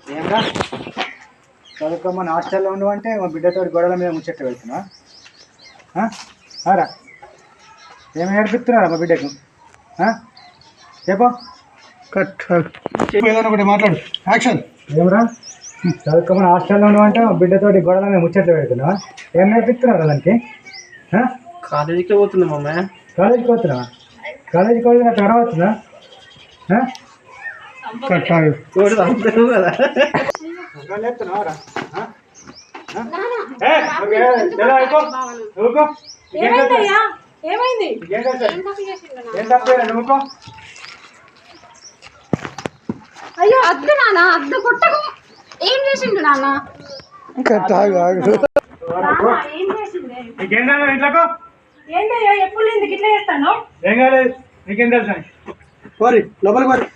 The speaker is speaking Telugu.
ఏమరా చదువుకోమని హాస్టల్లో ఉండవంటే మా బిడ్డతో గొడవల మీద ముచ్చట్టు వెళ్తున్నా రా ఏమి నేర్పిస్తున్నారా మా బిడ్డకు చెప్పు ఏదైనా ఒకటి మాట్లాడు యాక్షన్. ఏమరా చదువుకోమని హాస్టల్లో ఉండవంటే మా బిడ్డతోటి గొడవల మీద ముచ్చట్లు పెడుతున్నా ఏం నేర్పిస్తున్నారా దానికి? కాలేజీకే పోతున్నా మమ్మ. కాలేజీకి పోతున్నా? కాలేజీకి పోయి నాకు అడవచ్చునా? లేపుతున్నావరా? అయ్యో అద్దు నాన్న, అద్దు కొట్టకు. ఏం చేసిండు నాన్న? ఇంట్లోకి ఏంటయ్యా ఎప్పుడు ఎందుకు ఇట్లా చేస్తాను? ఏం కాలేదు, నీకేం తెలుసా? లోపలికి